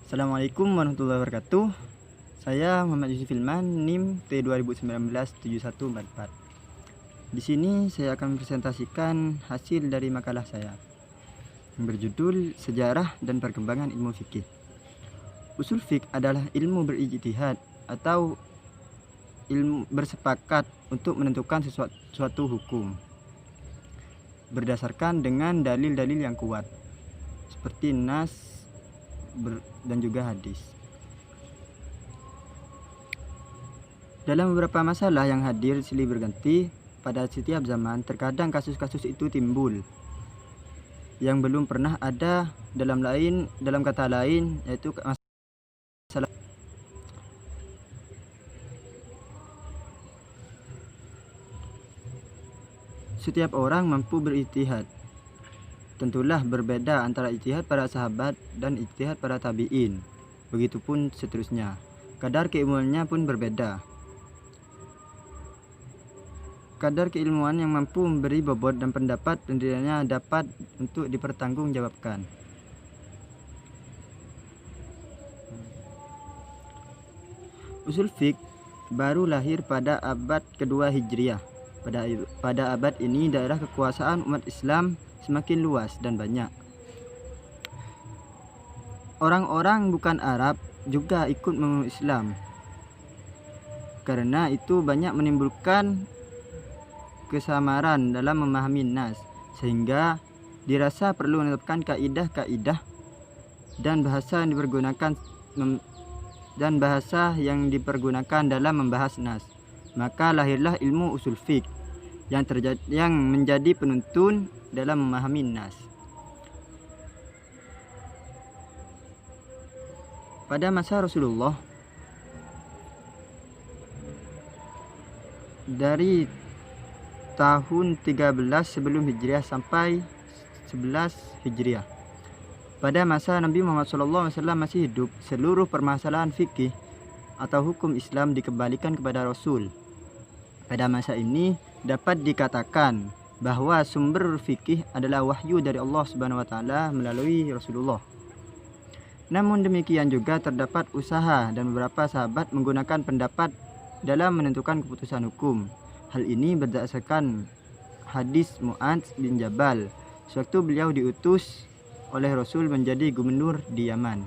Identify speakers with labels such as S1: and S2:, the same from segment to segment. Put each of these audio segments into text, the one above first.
S1: Assalamualaikum warahmatullahi wabarakatuh. Saya Muhammad Yusuf Ilman, NIM T20197144. Di sini saya akan presentasikan hasil dari makalah saya yang berjudul Sejarah dan Perkembangan Ilmu Fikih. Usul fiqh adalah ilmu berijtihad atau ilmu bersepakat untuk menentukan suatu hukum berdasarkan dengan dalil-dalil yang kuat seperti nas dan juga hadis. Dalam beberapa masalah yang hadir silih berganti pada setiap zaman, terkadang kasus-kasus itu timbul yang belum pernah ada dalam kata lain, yaitu masalah. Setiap orang mampu berijtihad. Tentulah berbeda antara ijtihad para sahabat dan ijtihad para tabi'in. Begitupun seterusnya. Kadar keilmuannya pun berbeda. Kadar keilmuan yang mampu memberi bobot dan pendapat tentunya dapat untuk dipertanggungjawabkan. Usul fiqh baru lahir pada abad kedua Hijriah. Pada abad ini daerah kekuasaan umat Islam semakin luas dan banyak. Orang-orang bukan Arab juga ikut memeluk Islam. Karena itu banyak menimbulkan kesamaran dalam memahami nas, sehingga dirasa perlu menetapkan kaidah-kaidah dan bahasa yang dipergunakan dalam membahas nas. Maka lahirlah ilmu usul fiqh yang menjadi penuntun dalam memahami nas. Pada masa Rasulullah, dari tahun 13 sebelum Hijriah sampai 11 Hijriah, pada masa Nabi Muhammad SAW masih hidup, seluruh permasalahan fikih atau hukum Islam dikembalikan kepada Rasul. Pada masa ini dapat dikatakan bahwa sumber fikih adalah wahyu dari Allah Subhanahu wa taala melalui Rasulullah. Namun demikian juga terdapat usaha dan beberapa sahabat menggunakan pendapat dalam menentukan keputusan hukum. Hal ini berdasarkan hadis Mu'adz bin Jabal sewaktu beliau diutus oleh Rasul menjadi gubernur di Yaman.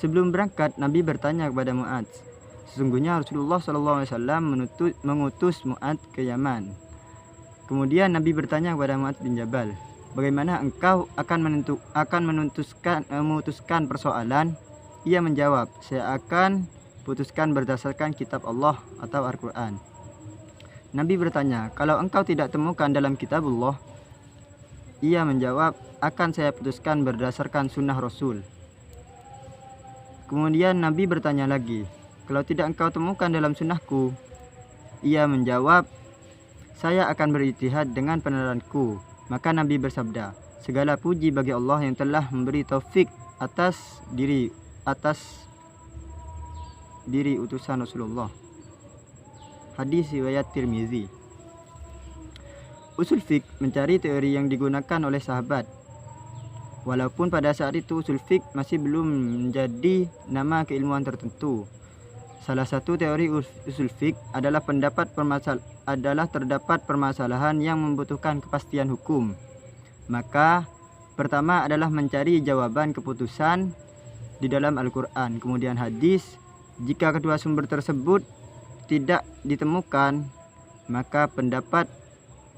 S1: Sebelum berangkat, Nabi bertanya kepada Mu'adz, sesungguhnya Rasulullah SAW mengutus Mu'adz ke Yaman. Kemudian Nabi bertanya kepada Mu'adz bin Jabal, bagaimana engkau akan memutuskan persoalan? Ia menjawab, saya akan putuskan berdasarkan kitab Allah atau Al-Quran. Nabi bertanya, kalau engkau tidak temukan dalam kitab Allah? Ia menjawab, akan saya putuskan berdasarkan sunnah Rasul. Kemudian Nabi bertanya lagi, kalau tidak engkau temukan dalam sunnahku? Ia menjawab, saya akan berijtihad dengan peneraanku. Maka Nabi bersabda, segala puji bagi Allah yang telah memberi taufik atas diri utusan Rasulullah. Hadis riwayat Tirmizi. Usul fiqh mencari teori yang digunakan oleh sahabat. Walaupun pada saat itu usul fiqh masih belum menjadi nama keilmuan tertentu. Salah satu teori usul fiqh adalah terdapat permasalahan yang membutuhkan kepastian hukum. Maka pertama adalah mencari jawaban keputusan di dalam Al-Quran, kemudian hadis. Jika kedua sumber tersebut tidak ditemukan, maka pendapat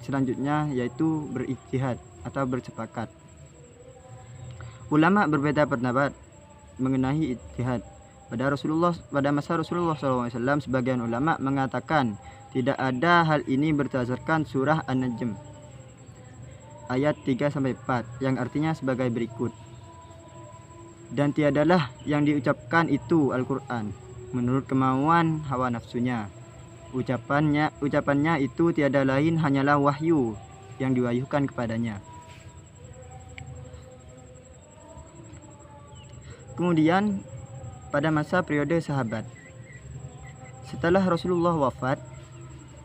S1: selanjutnya yaitu berijtihad atau bersepakat. Ulama berbeda pendapat mengenai ijtihad. Pada masa Rasulullah SAW, sebagian ulama mengatakan tidak ada hal ini berdasarkan surah An-Najm ayat 3-4 yang artinya sebagai berikut. Dan tiadalah yang diucapkan itu Al-Quran menurut kemauan hawa nafsunya. Ucapannya itu tiada lain hanyalah wahyu yang diwahyukan kepadanya. Kemudian pada masa periode sahabat, setelah Rasulullah wafat,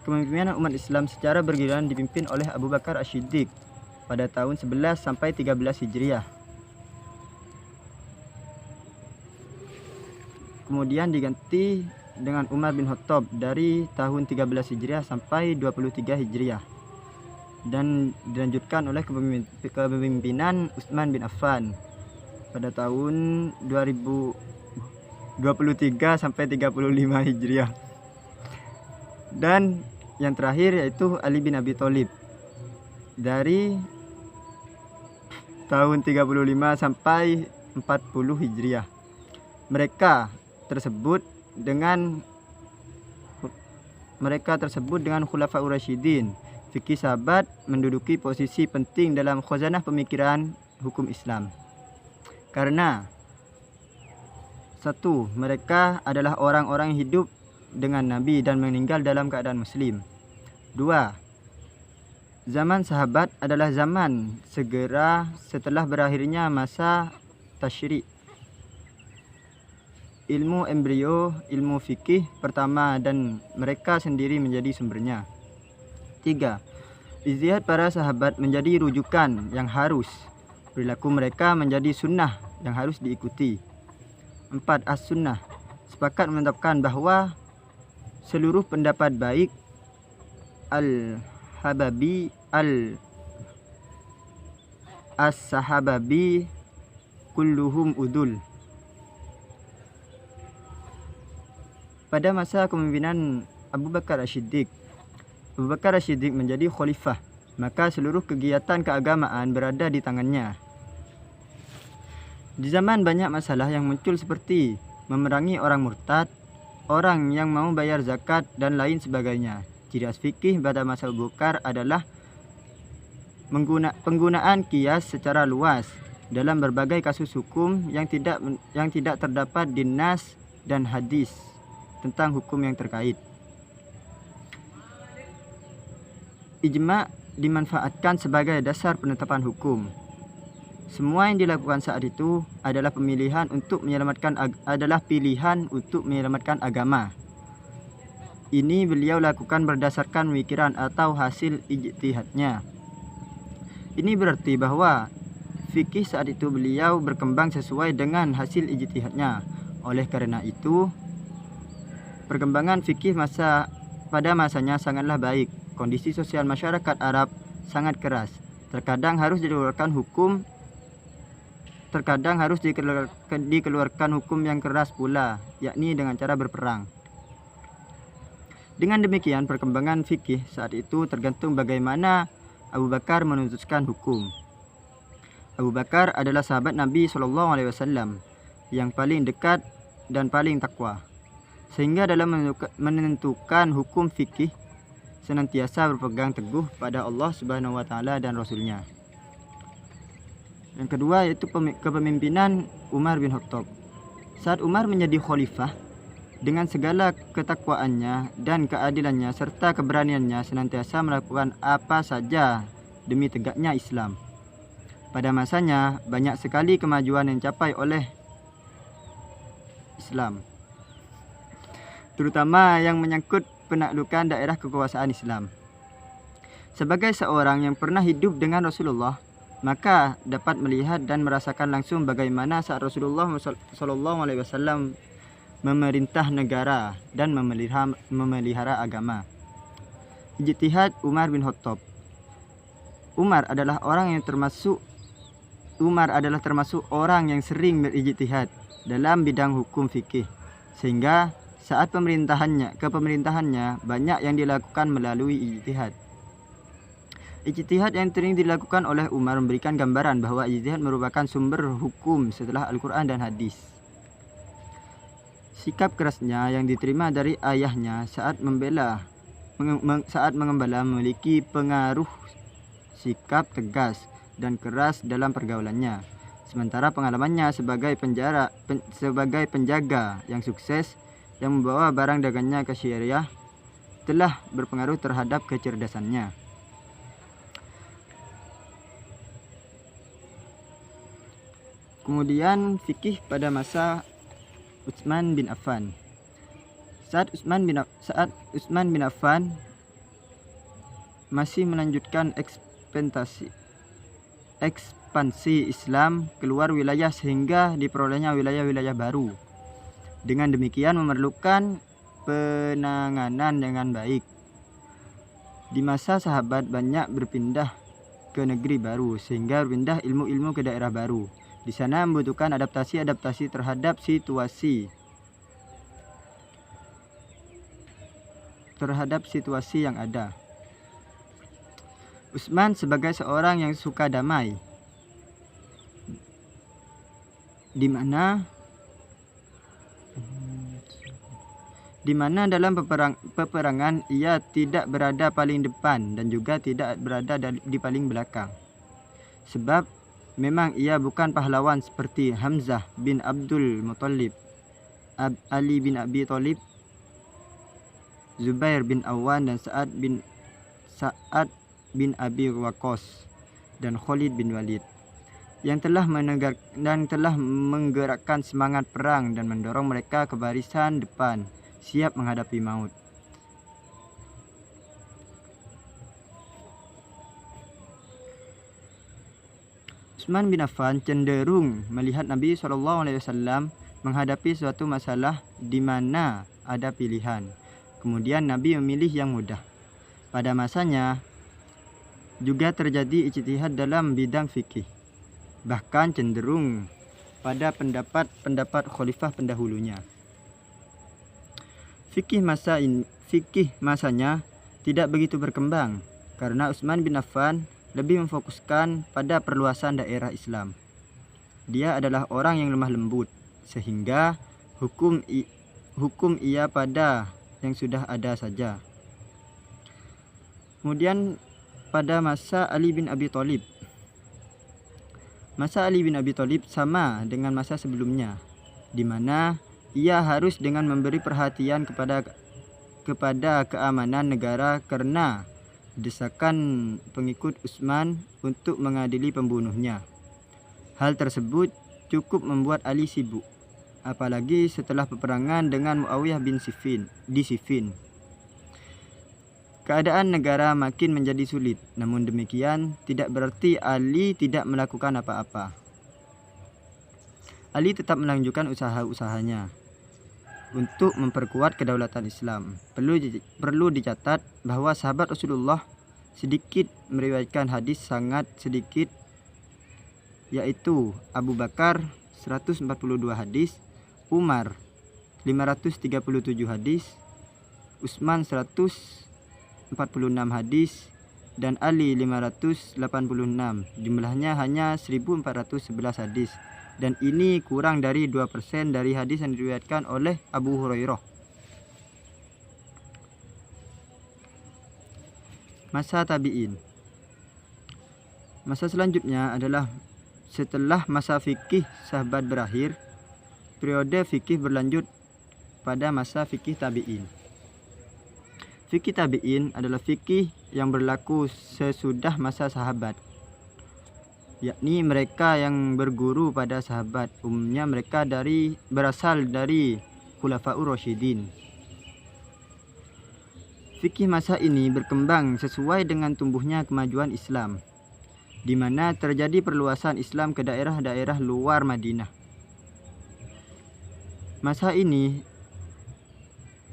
S1: kepemimpinan umat Islam secara bergiliran dipimpin oleh Abu Bakar As-Siddiq pada tahun 11 sampai 13 Hijriah. kemudian diganti dengan Umar bin Khattab dari tahun 13 Hijriah sampai 23 Hijriah, dan dilanjutkan oleh kepemimpinan Utsman bin Affan pada tahun 2023 sampai 35 Hijriah. Dan yang terakhir yaitu Ali bin Abi Thalib dari tahun 35 sampai 40 Hijriah. Mereka tersebut dengan Khulafaur Rasyidin. Fikih sahabat menduduki posisi penting dalam khazanah pemikiran hukum Islam. Karena satu, mereka adalah orang-orang yang hidup dengan Nabi dan meninggal dalam keadaan muslim. Dua, zaman sahabat adalah zaman segera setelah berakhirnya masa tasyri', ilmu embrio, ilmu fikih pertama, dan mereka sendiri menjadi sumbernya. Tiga, ijtihad para sahabat menjadi rujukan yang harus, perilaku mereka menjadi sunnah yang harus diikuti. Empat, as-sunnah sepakat menetapkan bahwa seluruh pendapat baik as-sahababi kulluhum udul. Pada masa kepemimpinan Abu Bakar As-Siddiq menjadi khalifah, maka seluruh kegiatan keagamaan berada di tangannya. Di zaman banyak masalah yang muncul seperti memerangi orang murtad, orang yang mau bayar zakat, dan lain sebagainya. Ciri khas fikih pada masa Abu Bakar adalah penggunaan kias secara luas dalam berbagai kasus hukum yang tidak terdapat di nas dan hadis tentang hukum yang terkait. Ijma' dimanfaatkan sebagai dasar penetapan hukum. Semua yang dilakukan saat itu adalah pilihan untuk menyelamatkan agama. Ini beliau lakukan berdasarkan pemikiran atau hasil ijtihadnya. Ini berarti bahwa fikih saat itu beliau berkembang sesuai dengan hasil ijtihadnya. Oleh karena itu, perkembangan fikih pada masanya sangatlah baik. Kondisi sosial masyarakat Arab sangat keras. Terkadang harus dikeluarkan hukum yang keras pula, yakni dengan cara berperang. Dengan demikian, perkembangan fikih saat itu tergantung bagaimana Abu Bakar menutuskan hukum. Abu Bakar adalah sahabat Nabi SAW yang paling dekat dan paling takwa, sehingga dalam menentukan hukum fikih senantiasa berpegang teguh pada Allah Subhanahu wa taala dan Rasulnya. Yang kedua yaitu kepemimpinan Umar bin Khattab. Saat Umar menjadi khalifah, dengan segala ketakwaannya dan keadilannya serta keberaniannya senantiasa melakukan apa saja demi tegaknya Islam. Pada masanya banyak sekali kemajuan yang dicapai oleh Islam, terutama yang menyangkut penaklukan daerah kekuasaan Islam. Sebagai seorang yang pernah hidup dengan Rasulullah, maka dapat melihat dan merasakan langsung bagaimana saat Rasulullah SAW memerintah negara dan memelihara agama. Ijtihad Umar bin Khattab. Umar adalah termasuk orang yang sering berijtihad dalam bidang hukum fikih, sehingga saat kepemerintahannya banyak yang dilakukan melalui ijtihad. Ijtihad yang sering dilakukan oleh Umar memberikan gambaran bahwa ijtihad merupakan sumber hukum setelah Al-Quran dan hadis. Sikap kerasnya yang diterima dari ayahnya saat mengembala memiliki pengaruh sikap tegas dan keras dalam pergaulannya. Sementara pengalamannya sebagai penjaga yang sukses yang membawa barang dagangnya ke Syariah telah berpengaruh terhadap kecerdasannya. Kemudian fikih pada masa Utsman bin Affan. Saat Utsman bin Affan masih melanjutkan ekspansi Islam keluar wilayah sehingga diperolehnya wilayah-wilayah baru. Dengan demikian memerlukan penanganan dengan baik. Di masa sahabat banyak berpindah ke negeri baru, sehingga berpindah ilmu-ilmu ke daerah baru. Di sana membutuhkan adaptasi terhadap situasi yang ada. Utsman sebagai seorang yang suka damai, di mana dalam peperangan ia tidak berada paling depan dan juga tidak berada di paling belakang. Sebab memang ia bukan pahlawan seperti Hamzah bin Abdul Muttalib, Ali bin Abi Thalib, Zubair bin Awan, dan Sa'ad bin Abi Waqqas dan Khalid bin Walid, yang telah menggerakkan semangat perang dan mendorong mereka ke barisan depan, siap menghadapi maut. Utsman bin Affan cenderung melihat Nabi SAW menghadapi suatu masalah di mana ada pilihan. Kemudian Nabi memilih yang mudah. Pada masanya juga terjadi ijtihad dalam bidang fikih, bahkan cenderung pada pendapat khalifah pendahulunya. Fikih masanya tidak begitu berkembang karena Utsman bin Affan lebih memfokuskan pada perluasan daerah Islam. Dia adalah orang yang lemah lembut, sehingga hukum ia pada yang sudah ada saja. Kemudian pada masa Ali bin Abi Thalib, sama dengan masa sebelumnya, di mana ia harus dengan memberi perhatian kepada keamanan negara karena desakan pengikut Utsman untuk mengadili pembunuhnya. Hal tersebut cukup membuat Ali sibuk, apalagi setelah peperangan dengan Muawiyah di Siffin. Keadaan negara makin menjadi sulit, namun demikian tidak berarti Ali tidak melakukan apa-apa. Ali tetap melanjutkan usaha-usahanya untuk memperkuat kedaulatan Islam. Perlu dicatat bahwa sahabat Rasulullah sedikit meriwayatkan hadis, sangat sedikit, yaitu Abu Bakar 142 hadis, Umar 537 hadis, Utsman 146 hadis, dan Ali 586. Jumlahnya hanya 1411 hadis, dan ini kurang dari 2% dari hadis yang diriwayatkan oleh Abu Hurairah. Masa tabi'in. Masa selanjutnya adalah setelah masa fikih sahabat berakhir, periode fikih berlanjut pada masa fikih tabi'in. Fikih tabi'in adalah fikih yang berlaku sesudah masa sahabat, yakni mereka yang berguru pada sahabat. Umumnya mereka berasal dari Khulafaur Rasyidin. Fikih masa ini berkembang sesuai dengan tumbuhnya kemajuan Islam, di mana terjadi perluasan Islam ke daerah-daerah luar Madinah. Masa ini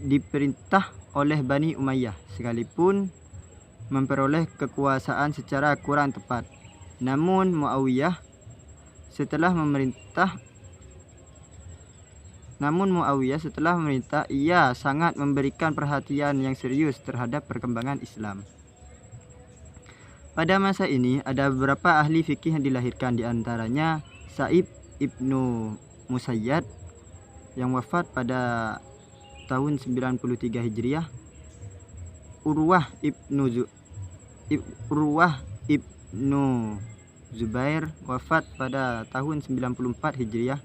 S1: diperintah oleh Bani Umayyah, sekalipun memperoleh kekuasaan secara kurang tepat. Namun Muawiyah setelah memerintah, ia sangat memberikan perhatian yang serius terhadap perkembangan Islam. Pada masa ini ada beberapa ahli fikih yang dilahirkan, di antaranya Sa'ib ibnu Musayyad yang wafat pada tahun 93 Hijriah, Urwah ibnu Zubair wafat pada tahun 94 Hijriah,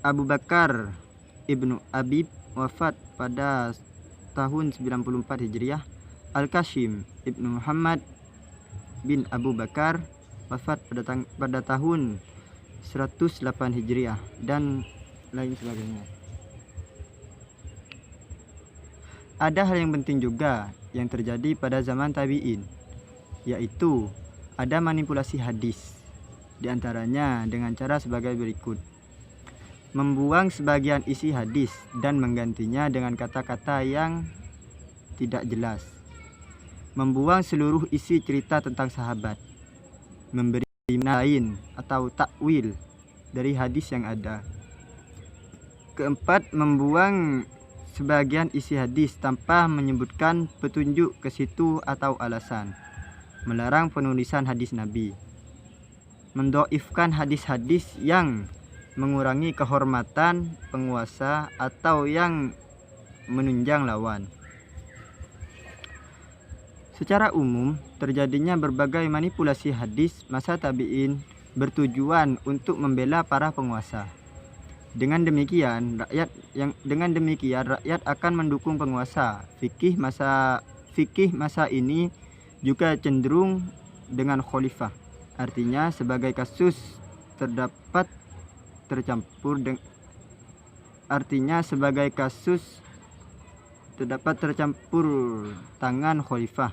S1: Abu Bakar ibnu Abib wafat pada tahun 94 Hijriah, Al-Kashim ibnu Muhammad bin Abu Bakar wafat pada tahun 108 Hijriah, dan lain sebagainya. Ada hal yang penting juga yang terjadi pada zaman tabi'in, yaitu ada manipulasi hadis, di antaranya dengan cara sebagai berikut. membuang sebagian isi hadis dan menggantinya dengan kata-kata yang tidak jelas, membuang seluruh isi cerita tentang sahabat, memberi makna lain atau takwil dari hadis yang ada. Keempat, membuang sebagian isi hadis tanpa menyebutkan petunjuk ke situ atau alasan, melarang penulisan hadis Nabi, mendoifkan hadis-hadis yang mengurangi kehormatan penguasa atau yang menunjang lawan. Secara umum, terjadinya berbagai manipulasi hadis masa tabi'in bertujuan untuk membela para penguasa. Dengan demikian, rakyat akan mendukung penguasa. Fikih masa ini juga cenderung dengan khalifah. Artinya sebagai kasus terdapat tercampur tangan khalifah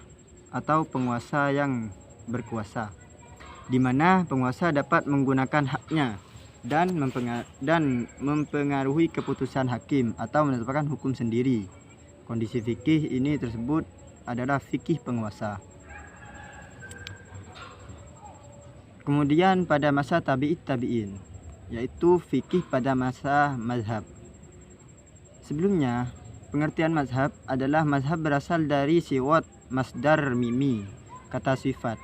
S1: atau penguasa yang berkuasa, di mana penguasa dapat menggunakan haknya dan mempengaruhi keputusan hakim atau menetapkan hukum sendiri. Kondisi fikih ini tersebut adalah fikih penguasa. Kemudian pada masa tabi'in, yaitu fikih pada masa mazhab. Sebelumnya, pengertian mazhab adalah mazhab berasal dari siwat masdar mimi, kata sifat,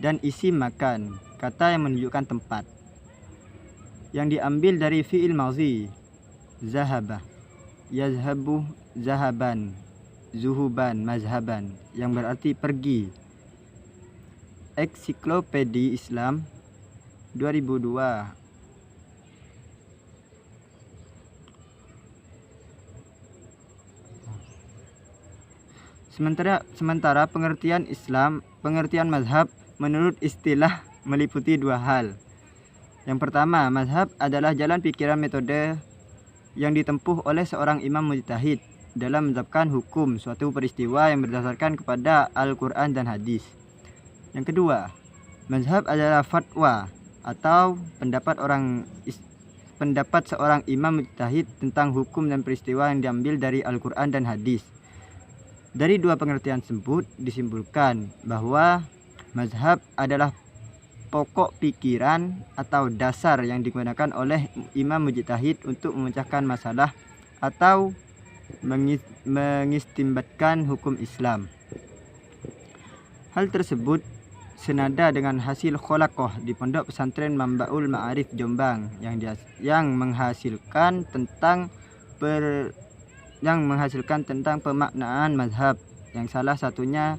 S1: dan isim makan, kata yang menunjukkan tempat, yang diambil dari fi'il madhi, zahaba, yazhabu, zahaban, zuhuban, mazhaban, yang berarti pergi. Ensiklopedia Islam 2002. Sementara pengertian mazhab menurut istilah meliputi dua hal. Yang pertama, mazhab adalah jalan pikiran metode yang ditempuh oleh seorang imam mujtahid dalam menetapkan hukum suatu peristiwa yang berdasarkan kepada Al-Quran dan hadis. Yang kedua, mazhab adalah fatwa atau pendapat seorang imam mujtahid tentang hukum dan peristiwa yang diambil dari Al-Quran dan hadis. Dari dua pengertian tersebut disimpulkan bahwa mazhab adalah pokok pikiran atau dasar yang digunakan oleh imam mujtahid untuk memecahkan masalah atau mengistimbatkan hukum Islam. Hal tersebut senada dengan hasil kholaqoh di Pondok Pesantren Mambaul Ma'arif Jombang yang menghasilkan tentang pemaknaan mazhab, yang salah satunya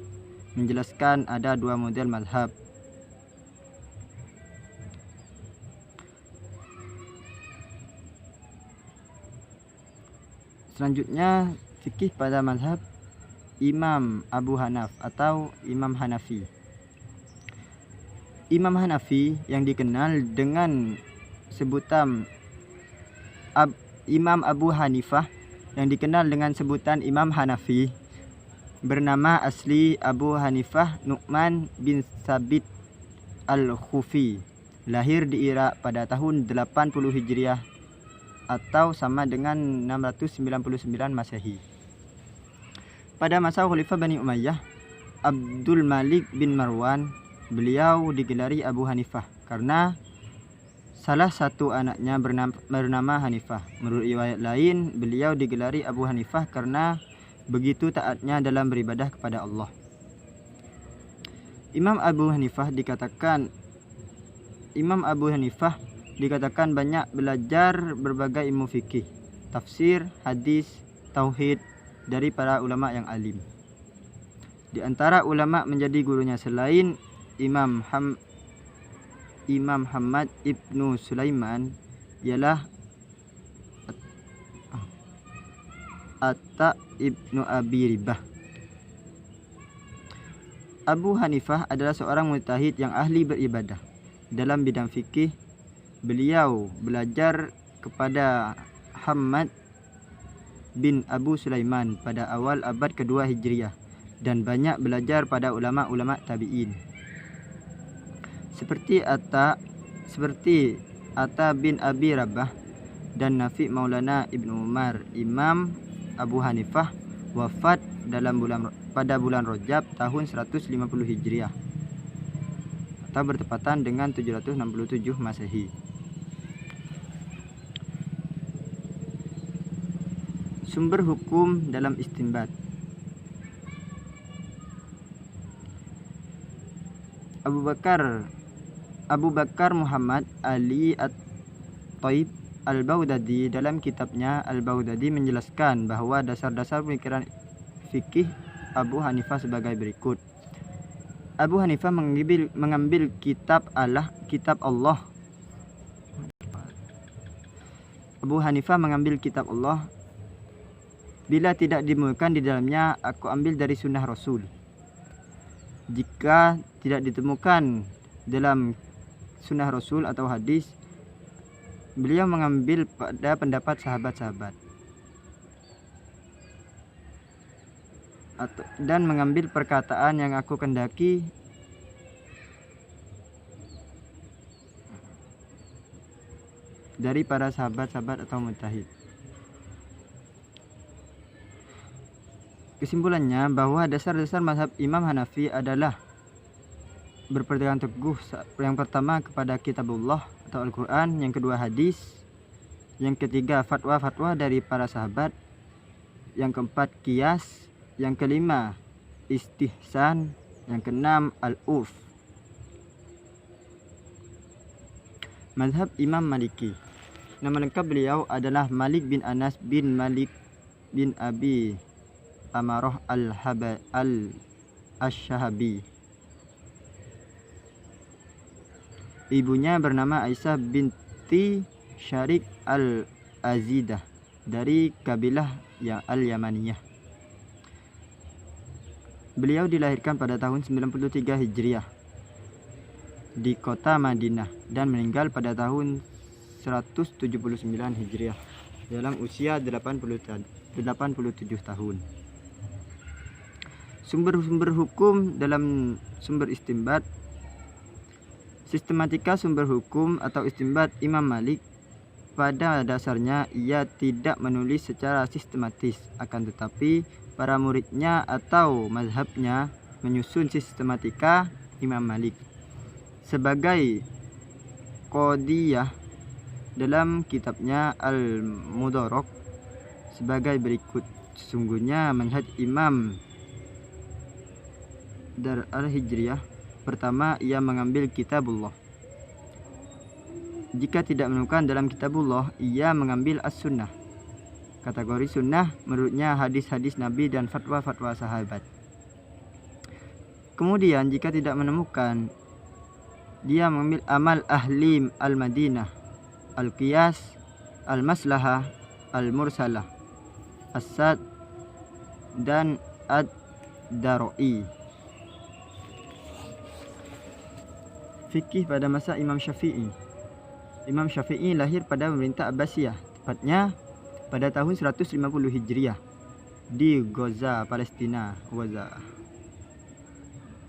S1: menjelaskan ada dua model mazhab. Selanjutnya, fikih pada mazhab Imam Abu Hanaf atau Imam Hanafi. Imam Hanafi yang dikenal dengan sebutan Imam Abu Hanifah yang dikenal dengan sebutan Imam Hanafi bernama asli Abu Hanifah Nu'man bin Sabit Al-Khufi, lahir di Irak pada tahun 80 Hijriah atau sama dengan 699 Masehi. Pada masa Khalifah Bani Umayyah Abdul Malik bin Marwan, beliau digelari Abu Hanifah karena salah satu anaknya bernama Hanifah. Menurut riwayat lain, beliau digelari Abu Hanifah karena begitu taatnya dalam beribadah kepada Allah. Imam Abu Hanifah dikatakan banyak belajar berbagai ilmu fikih, tafsir, hadis, tauhid dari para ulama yang alim. Di antara ulama menjadi gurunya selain Imam Hamad ibnu Sulaiman ialah Atta ibnu Abi Ribah. Abu Hanifah adalah seorang mujtahid yang ahli beribadah. Dalam bidang fikih, beliau belajar kepada Hamad bin Abu Sulaiman pada awal abad kedua Hijriah dan banyak belajar pada ulama-ulama tabi'in. Seperti Atta bin Abi Rabah, dan Nafi Maulana Ibnu Umar. Imam Abu Hanifah wafat pada bulan Rajab tahun 150 Hijriah atau bertepatan dengan 767 Masehi. Sumber hukum dalam istinbat. Abu Bakar Muhammad Ali At-Thaib Al-Baghdadi dalam kitabnya Al-Baghdadi menjelaskan bahwa dasar-dasar pemikiran fikih Abu Hanifah sebagai berikut. Abu Hanifah mengambil kitab Allah. Abu Hanifah mengambil kitab Allah. Bila tidak ditemukan di dalamnya, aku ambil dari sunnah Rasul. Jika tidak ditemukan dalam sunnah Rasul atau hadis, beliau mengambil pada pendapat sahabat-sahabat dan mengambil perkataan yang aku kendaki dari para sahabat-sahabat atau mujtahid. Kesimpulannya bahwa dasar-dasar mazhab Imam Hanafi adalah berpegang teguh yang pertama kepada kitabullah atau Al-Quran, yang kedua hadis, yang ketiga fatwa-fatwa dari para sahabat, yang keempat qiyas, yang kelima istihsan, yang keenam al-uf. Mazhab Imam Maliki. Nama lengkap beliau adalah Malik bin Anas bin Malik bin Abi Amarah al-Ashahabi. Ibunya bernama Aisyah binti Syarik al-Azidah dari kabilah yang al-Yamaniyah. Beliau dilahirkan pada tahun 93 Hijriah di kota Madinah dan meninggal pada tahun 179 Hijriah dalam usia 87 tahun. Sumber-sumber hukum dalam sumber istinbat. Sistematika sumber hukum atau istinbat Imam Malik. Pada dasarnya ia tidak menulis secara sistematis, akan tetapi para muridnya atau mazhabnya menyusun sistematika Imam Malik. Sebagai qadiyah dalam kitabnya Al-Mudarak sebagai berikut. Sesungguhnya manhaj Imam Dar al-Hijriyah. Pertama, ia mengambil kitabullah. Jika tidak menemukan dalam kitabullah, ia mengambil as-sunnah. Kategori sunnah menurutnya hadis-hadis Nabi dan fatwa-fatwa sahabat. Kemudian jika tidak menemukan, dia mengambil amal ahli al-Madinah, al-qiyas, al-maslahah, al-mursalah, as-sad dan ad-daroi. Fikih pada masa Imam Syafi'i. Imam Syafi'i lahir pada pemerintah Abbasiyah, tepatnya pada tahun 150 Hijriah di Gaza, Palestina.